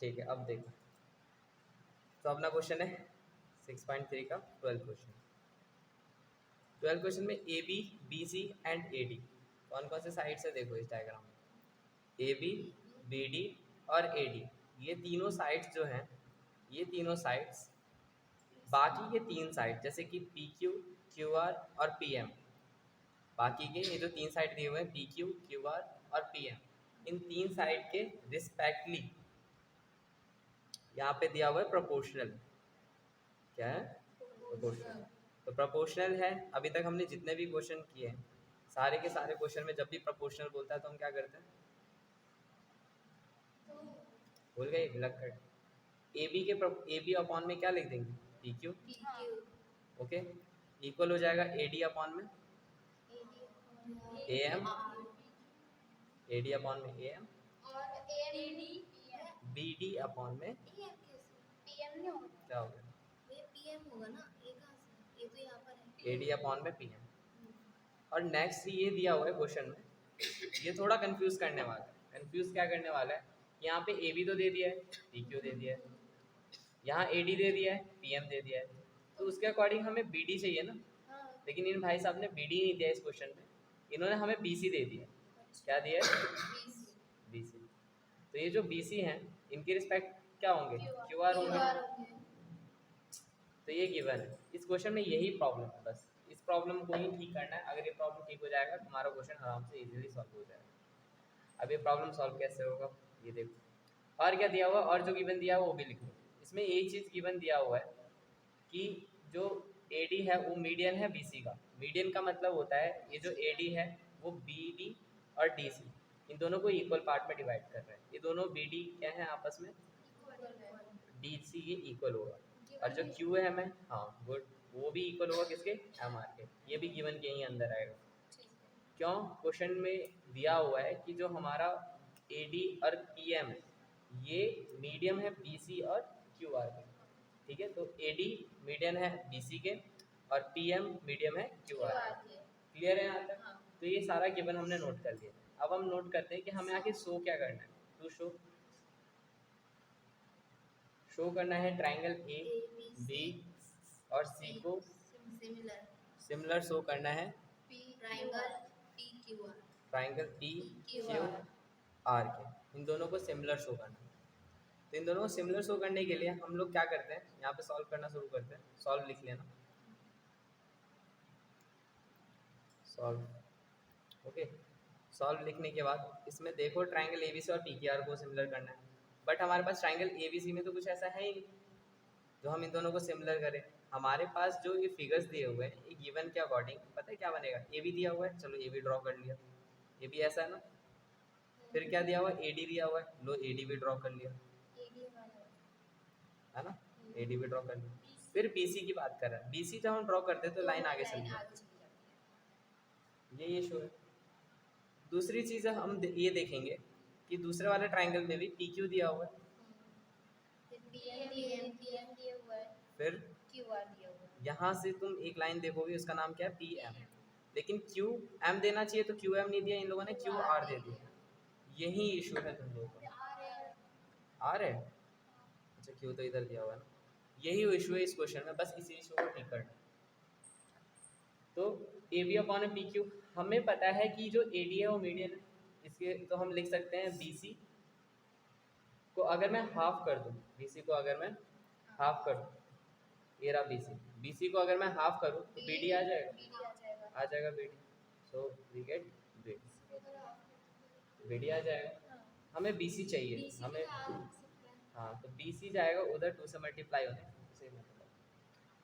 ठीक है, अब देखो। तो अपना क्वेश्चन है 6.3 का 12 क्वेश्चन। 12 क्वेश्चन में A B B C and A D कौन कौन से साइड से देखो इस डायग्राम में। ए बी बी डी और ए डी, ये तीनों साइड्स जो हैं, ये तीनों साइड्स बाकी के तीन साइड जैसे कि पी क्यू क्यू आर और पी एम, बाकी के ये जो तीन साइड दिए हुए हैं पी क्यू क्यू आर और पी एम, इन तीन साइड के रिस्पेक्टली यहाँ पे दिया हुआ है प्रोपोर्शनल। क्या है? प्रोपोर्शनल। तो प्रोपोर्शनल है, अभी तक हमने जितने भी क्वेश्चन किए हैं सारे के सारे क्वेश्चन में जब भी प्रोपोर्शनल बोलता है तो हम क्या करते हैं? भूल गए? लग कर ए बी के ए बी अपॉन में क्या लिख देंगे? P Q. ओके, इक्वल हो जाएगा ए डी अपॉन में A M, A D upon में A M, B D upon में क्या हो गया? ए डी अपॉन में पी एम। और नेक्स्ट ये दिया हुआ है क्वेश्चन में, ये थोड़ा कंफ्यूज करने वाला है। कंफ्यूज क्या करने वाला है? यहाँ पे ए बी तो दे दिया है, पी क्यू दे दिया है, यहाँ ए डी दे दिया है, पी एम दे दिया है, तो उसके अकॉर्डिंग हमें बी डी चाहिए ना। लेकिन इन भाई साहब ने बी डी नहीं दिया इस क्वेश्चन में, इन्होंने हमें बी सी दे दिया। क्या दिया है? B C. तो ये जो बी सी हैं इनके रिस्पेक्ट क्या होंगे? क्यू आर होंगे। तो ये गिवन है इस क्वेश्चन में, यही प्रॉब्लम है। बस इस प्रॉब्लम को ही ठीक करना है। अगर ये प्रॉब्लम ठीक हो जाएगा तुम्हारा क्वेश्चन आराम से इजीली सॉल्व हो जाएगा। अब ये प्रॉब्लम सॉल्व कैसे होगा ये देखो। और क्या दिया हुआ, और जो गिवन दिया हुआ वो भी लिखो। इसमें एक चीज़ गिवन दिया हुआ है कि जो ए डी है वो मीडियन है बी सी का। मीडियन का मतलब होता है ये जो ए डी है वो बी डी और डी सी इन दोनों को इक्वल पार्ट में डिवाइड कर रहा है। ये दोनों बी डी क्या है आपस में? डी सी ये इक्वल होगा। और जो क्यू एम है, हाँ गुड, वो भी इक्वल होगा किसके? एम आर के। ये भी गिवन के ही अंदर आएगा। क्यों? क्वेश्चन में दिया हुआ है कि जो हमारा ए डी और पी एम है ये मीडियम है बी सी और क्यू आर के। ठीक है, तो ए डी मीडियम है बी सी के और पी एम मीडियम है क्यू आर के। क्लियर है यहाँ तक? तो ये सारा गिवन हमने नोट कर लिया। अब हम नोट करते हैं कि हमें आगे शो क्या करना है। तो शो करना है ट्राइंगल ए बी और सी को सिमिलर शो करना है ट्राइंगल पी क्यू आर के। इन दोनों को सिमिलर शो करना है। तो इन दोनों को सिमिलर शो करने के लिए हम लोग क्या करते हैं, यहाँ पे सॉल्व करना शुरू करते हैं। सॉल्व लिख लेना, सॉल्व। ओके, सॉल्व लिखने के बाद इसमें देखो ट्राइंगल ए बी सी और पी क्यू आर को सिमिलर करना है। बट हमारे पास ट्राइंगल ए बी सी में तो कुछ ऐसा है ही नहीं जो हम इन दोनों को सिमिलर करें। हमारे पास जो ये फिगर्स दिए हुए हैं ये गिवन के अकॉर्डिंग पता है क्या बनेगा? ए बी दिया हुआ है, चलो ए बी ड्रॉ कर लिया, ए बी ऐसा है ना। फिर क्या दिया हुआ है? ए डी दिया हुआ है, लो ए डी भी ड्रॉ कर लिया, है ना, ए डी भी ड्रॉ कर लिया। फिर बी सी की बात कर रहा है, बी सी जब हम ड्रॉ करते हैं तो लाइन आगे चल जाती है, ये शो है। दूसरी चीज़ हम ये देखेंगे कि दूसरे वाले ट्राइंगल में भी पी क्यू दिया हुआ है, फिर यहाँ से तुम एक लाइन देखोगे उसका नाम क्या है? P M. लेकिन क्यू एम देना चाहिए तो क्यू एम नहीं दिया, इन लोगों ने क्यू आर दे दिया। यही इशू है तुम लोगों को। आर है, अच्छा क्यू तो इधर दिया हुआ है ना। यही इशू है इस क्वेश्चन में, बस इसी इशू को ठीक करना। तो A B upon P Q, हमें पता है कि जो ए डी है वो मीडियन है, इसके तो हम लिख सकते हैं बी सी को अगर मैं हाफ कर दूँ, बी सी को अगर मैं हाफ कर दूँ, ये रहा बी सी, बी सी को अगर मैं हाफ करूँ तो बी डी आ जाएगा, आ जाएगा B D. So we get B D आ जाएगा। हमें बी सी चाहिए, हमें हाँ, तो बी सी जाएगा उधर 2 से मल्टीप्लाई होने से मतलब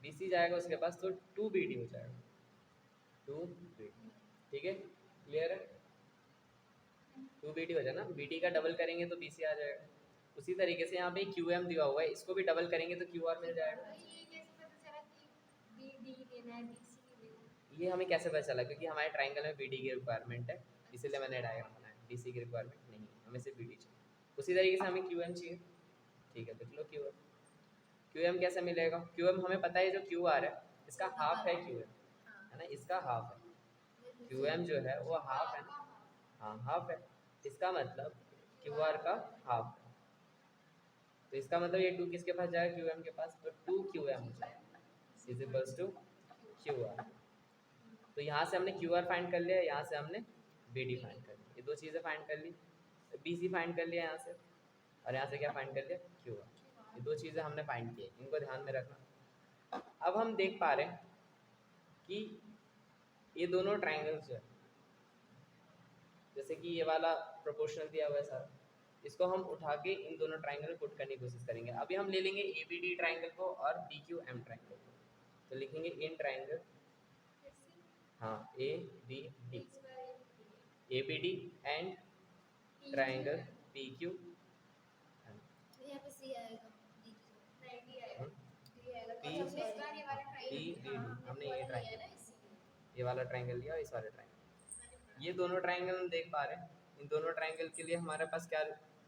बी सी जाएगा उसके पास, तो 2 बी डी हो जाएगा, 2 बी डी। ठीक है, क्लियर है? 2 बी डी हो जाएगा ना, बी डी का डबल करेंगे तो बी सी आ जाएगा। उसी तरीके से यहाँ पे क्यू एम दिया हुआ है, इसको भी डबल करेंगे तो क्यू आर मिल जाएगा। ये हमें कैसे पता चला? क्योंकि हमारे ट्राइंगल में बी डी की रिक्वायरमेंट है, इसीलिए मैंने डायग्राम बनाया। डी सी की रिक्वायरमेंट नहीं, हमें सिर्फ बी डी चाहिए। उसी तरीके से हमें क्यू एम चाहिए। ठीक है, देख लो क्यू एम, क्यू एम कैसे मिलेगा? क्यू एम हमें पता है जो क्यू आर है इसका हाफ है क्यू एम, है ना, इसका हाफ है। क्यू एम जो है वो हाफ है ना, हाँ हाफ है, इसका मतलब क्यू आर का हाफ है। तो इसका मतलब ये 2 किसके पास जाएगा, क्यू एम के पास, तो 2 क्यू एम हो जाएगा is equals to Q R. तो यहाँ से हमने क्यू आर फाइंड कर लिया, यहाँ से हमने बी डी फाइंड कर लिया, ये दो चीज़ें फाइंड कर ली, बी सी फाइंड कर लिया यहाँ से, और यहाँ से क्या फाइंड कर लिया, क्यू आर। ये दो चीज़ें हमने फाइंड की, इनको ध्यान में रखना। अब हम देख पा रहे हैं कि ये दोनों ट्राइंगल्स जो है, जैसे कि ये वाला प्रोपोर्शनल दिया हुआ है सारा, इसको हम उठा के इन दोनों ट्राइंगल में पुट करने की कोशिश करेंगे। अभी हम ले लेंगे ए बी डी ट्राइंगल को और पी क्यू एम ट्राइंगल को, तो लिखेंगे इन ट्राइंगल, हाँ A B D, A B D and triangle P Q M. P D D हमने ये ट्राइंगल, ये वाला ट्राइंगल लिया और इस वाले ट्राइंगल, ये दोनों ट्राइंगल हम देख पा रहे हैं। इन दोनों ट्राइंगल के लिए हमारे पास क्या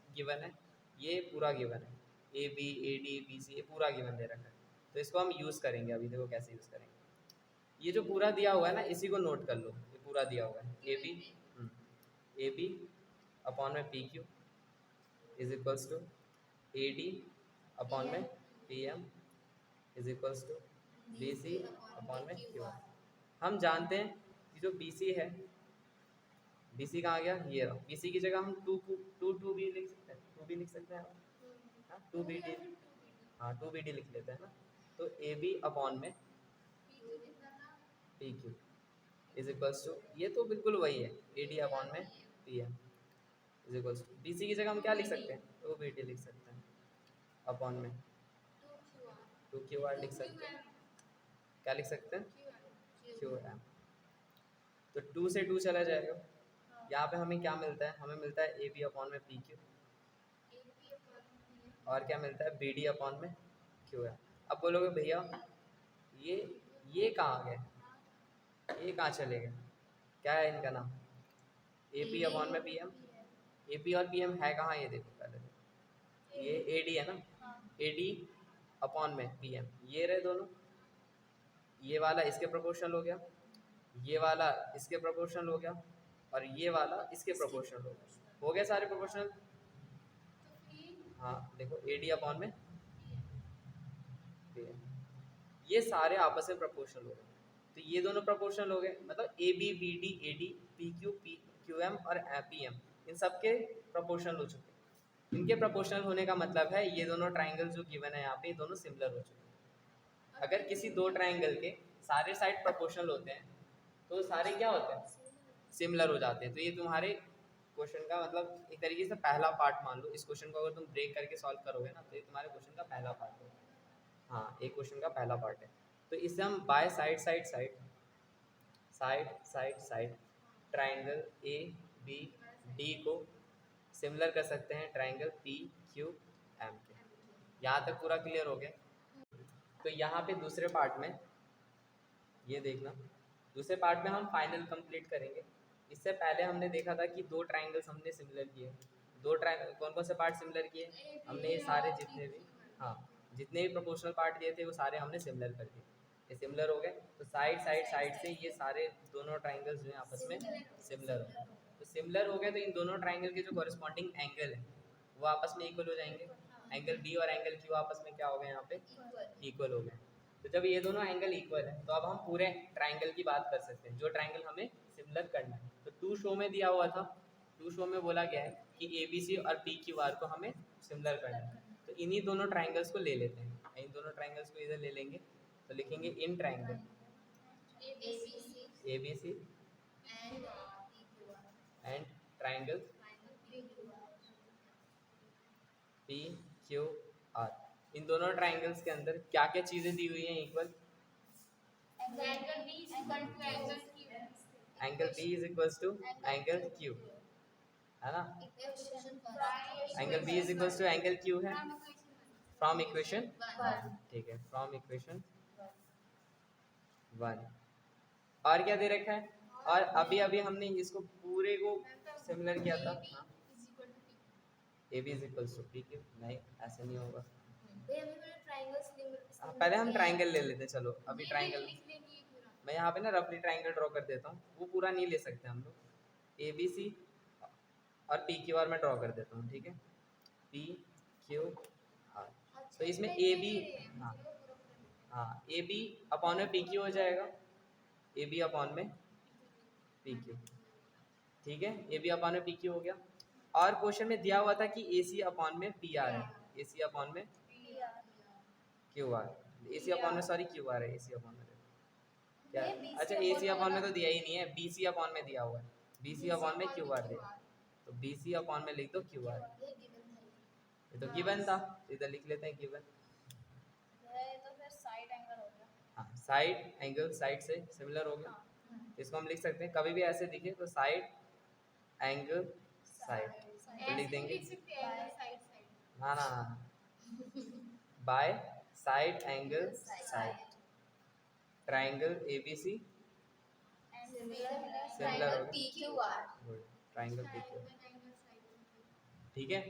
गिवन है, ये पूरा गिवन है, A B A D B C, ये पूरा गिवन दे रखा है। तो इसको हम यूज़ करेंगे, अभी देखो कैसे यूज़ करेंगे। ये जो पूरा दिया हुआ है ना, इसी को नोट कर लो, ये पूरा दिया हुआ है ए बी अपॉन में P Q is equals to A D upon में P M is equals to B C upon में क्यू आर। हम जानते हैं कि जो बी सी है, बी सी कहाँ गया, ये रहा, बी सी की जगह हम टू भी लिख सकते हैं, टू भी लिख सकते हैं, हाँ टू बी डी, हाँ टू बी डी लिख लेते हैं ना। तो ए बी अपॉन में P Q is equals to, ये तो बिल्कुल वही है, ए डी अपॉन में P M is equals to, B C की जगह हम क्या लिख सकते हैं, टू बी डी लिख सकते हैं, अपॉन में टू क्यू आर लिख सकते हैं, क्या लिख सकते हैं, क्यू एम। तो टू से टू चला जाएगा, यहाँ पे हमें क्या मिलता है, हमें मिलता है ए बी अपॉन में पी क्यू, और क्या मिलता है, बी डी अपॉन में क्यू एम। अब बोलोगे भैया ये कहाँ गए, ये कहाँ चले गए, क्या है इनका नाम, ए पी अपॉन में पी एम, ए पी और पी एम है कहाँ, ये देखो पहले, ये ए डी है ना, ए डी अपॉन में पी एम, ये रहे दोनों, ये वाला इसके प्रोपोर्शनल हो गया, ये वाला इसके प्रोपोर्शनल हो गया, और ये वाला इसके प्रोपोर्शनल हो गया सारे प्रोपोर्शनल। हाँ देखो ए डी अपॉन में पी एम, ये सारे आपस में प्रोपोर्शनल हो गए। तो ये दोनों प्रोपोर्शनल हो गए, मतलब A B B D A D P Q M और पी एम, इन सब के प्रोपोर्शनल हो चुके हैं। इनके प्रोपोर्शनल होने का मतलब है ये दोनों ट्राइंगल जो गिवन है यहाँ पे, ये दोनों सिमिलर हो चुके हैं। अगर किसी दो ट्राइंगल के सारे साइड प्रोपोर्शनल होते हैं तो सारे क्या होते हैं, सिमिलर हो जाते हैं। तो ये तुम्हारे क्वेश्चन का मतलब एक तरीके से पहला पार्ट मान लो, इस क्वेश्चन को अगर तुम ब्रेक करके सॉल्व करोगे ना, तो ये तुम्हारे क्वेश्चन का पहला पार्ट है, हाँ एक क्वेश्चन का पहला पार्ट है। तो इससे हम by side triangle A B D को सिमिलर कर सकते हैं ट्राइंगल पी क्यू एम के। यहाँ तक पूरा क्लियर हो गया। तो यहाँ पे दूसरे पार्ट में ये देखना, दूसरे पार्ट में हम फाइनल कंप्लीट करेंगे। इससे पहले हमने देखा था कि दो ट्राइंगल्स हमने सिमिलर किए, दो ट्राइंगल कौन कौन से पार्ट सिमिलर किए, हमने ये सारे जितने भी, हाँ जितने भी प्रोपोर्शनल पार्ट दिए थे वो सारे हमने सिमिलर कर दिए, ये सिमिलर हो गए। तो साइड से ये सारे दोनों ट्राइंगल्स जो हैं आपस में सिमिलर हो गए। तो सिमिलर हो गए तो इन दोनों ट्राइंगल के जो कॉरेस्पॉन्डिंग एंगल है वो आपस में इक्वल हो जाएंगे। एंगल बी और एंगल क्यू आपस में क्या हो गए, यहाँ पे इक्वल हो गए। तो जब ये दोनों एंगल इक्वल है तो अब हम पूरे ट्राइंगल की बात कर सकते हैं, जो ट्राइंगल हमें सिमिलर करना है। तो टू शो में दिया हुआ था, टू शो में बोला गया है कि ए बी सी और पी क्यू आर को हमें सिमिलर करना है। तो इन्हीं दोनों ट्राइंगल्स को ले लेते हैं, इन दोनों ट्राइंगल्स को इधर ले लेंगे, तो लिखेंगे in triangle A B C and triangle P Q R. इन दोनों ट्राइंगल्स के अंदर क्या क्या चीज़ें दी हुई हैं equal, angle B is equals to angle Q है ना, angle B is equals to angle Q है फ्रॉम इक्वेशन, ठीक है फ्रॉम इक्वेशन 1। और क्या दे रखा है, और अभी अभी हमने इसको पूरे को सिमिलर किया था, A B is equals to P Q, नहीं ऐसे नहीं होगा, पहले हम ट्राइंगल ले लेते हैं। चलो अभी ट्राइंगल मैं यहाँ पे ना रफली ट्राइंगल ड्रॉ कर देता हूँ, वो पूरा नहीं ले सकते हम लोग। ए बी सी और पी क्यू आर में ड्रॉ कर देता हूँ, ठीक है, पी क्यू तो इसमें ए बी, हाँ हाँ, ए बी अपॉन में पी क्यू हो जाएगा, ए बी अपॉन में पी क्यू, ठीक है, ए बी अपॉन में पी क्यू हो गया। और क्वेश्चन में दिया हुआ था कि ए सी अपॉन में पी आर है, ए सी अपॉन में Q are, A C upon में सॉरी क्यू आर है, ए सी अपॉन में क्या, अच्छा ए सी अपॉन में तो दिया ही नहीं है, बी सी अपॉन में दिया हुआ है, बी सी अपॉन में क्यू आर दिया, तो बी सी अपॉन में लिख दो क्यू आर, ये तो गिवन था, इधर लिख लेते हैं गिवन। तो फिर साइड एंगल हो गया, हाँ, साइड एंगल साइड से सिमिलर हो गया, इसको हम लिख सकते हैं, कभी भी ऐसे दिखे तो साइड एंगल साइड, तो लिख देंगे ना ना ना, by side angle side, triangle ABC similar हो गया, ट्राइंगल पी क्यू, ठीक है।